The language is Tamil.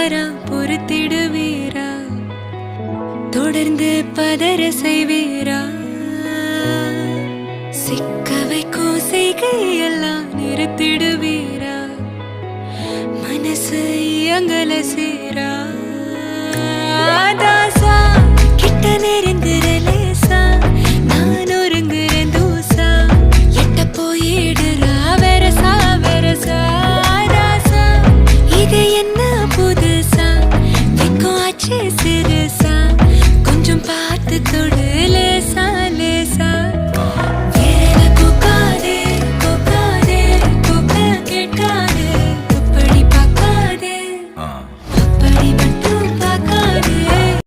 தவறா பொறுத்திடுவீரா? தொடர்ந்து பதற செய்வீரா? சிக்க வைக்கும் செய்கையெல்லாம் நிறுத்திடுவீரா? மனசு இயங்கல சீரா? தாசா கிட்ட நெருங்குற லேசா, நான் ஒருங்குற தூசா, எட்ட போயிடுறா வெரசா வெரசா. தாசா இது என்ன புதுசா, வெக்கம் ஆச்சு சிறுசா, கொஞ்சம் பார்த்து தொடு